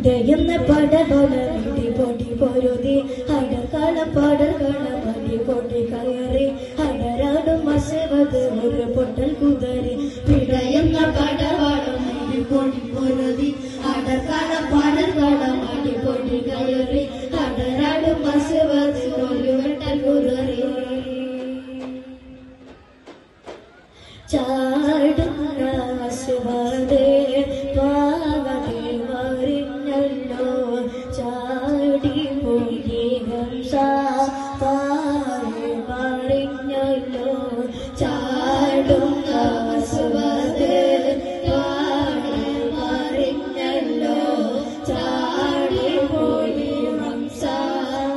ഇടയുന്ന പടവള വിടി പൊടി പൊരുതി അടർക്കാലം പടർക്കണം മടി പൊടി കയറി അടരാടും മസവത് ഒരു പൊട്ടൽ കുതറി ഇടയുന്ന പടവളം വിടി പൊടി പൊരുതി അടർക്കാലം പടർക്കണം മടി പൊടി കയറി അടരാടും മസവത് ഒരു പൊട്ടൽ കുതറി ചാടുന്ന മസവതേ പാവതേ മറിഞ്ഞല്ലോ ചാടി പോയി ഹംസ പാറി മറിഞ്ഞല്ലോ ചാടുന്ന മസവതേ പാറി മറിഞ്ഞല്ലോ ചാടി പോയി ഹംസ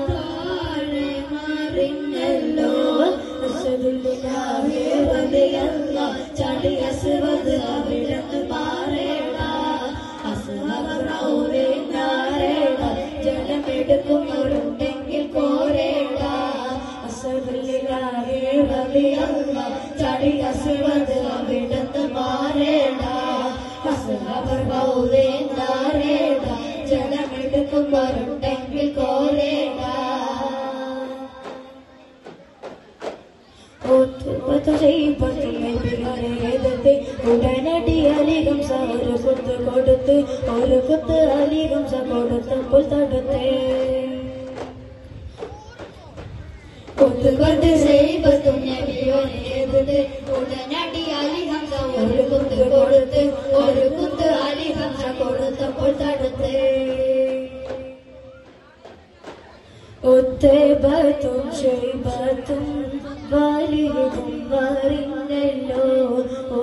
പാറി മറിഞ്ഞല്ലോ അസ്സദുല്ലാഹി വദിയല്ലാ ചാടി അസ്വദ് അവിടന്ന് പാറേട അസ്വദറൗവേ നാരേട ജനമെടുക്കുന്നവരുണ്ടെങ്കിൽ കോരേട അസ്സദുല്ലാഹി വദിയല്ലാ ചാടി അസ്വദ് അവിടന്ന് പാറേട അസ്വദറൗവേ നാരേട ജനമെടുക്കുന്നവരുണ്ടെങ്കിൽ കോരേട ഉടനടി അലിഹംസ ഒരു കുത്ത് കൊടുത്ത് ഒരു കുത്ത് അലിഹംസ കൊടുത്തപ്പോൾ തടുത്തേ കുത്തുകൊണ്ട് ചെയ്പത്തും നബിയോനേത് ഉടനടി അലിഹംസ ഒരു കുത്ത് കൊടുത്ത് ഒരു കുത്ത് അലിഹംസ കൊടുത്തപ്പോൾ തടുത്തേ ഉത്തബത്തും ശൈബത്തും വലിയതും വറിഞ്ഞല്ലോ ഓ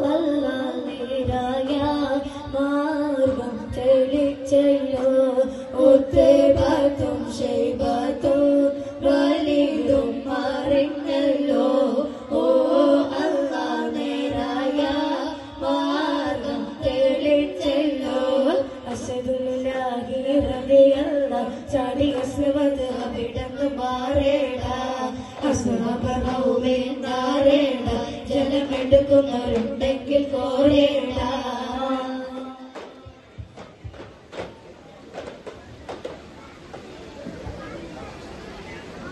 അല്ലാഹ് നേരായ മാർഗം തെളിച്ചല്ലോ ഉത്തബത്തും ശൈബത്തും വലിയതും വറിഞ്ഞല്ലോ ഓ അല്ലാഹ് നേരായ മാർഗം തെളിച്ചല്ലോ അസ്സദുല്ലാഹി റളിയല്ലാ ചാടി അസ്വദ് അവിടന്ന് മാറേട അസ്വദറൗവേ നാരേട ജലമെടുക്കുന്നവരുണ്ടെങ്കിൽ കോരേട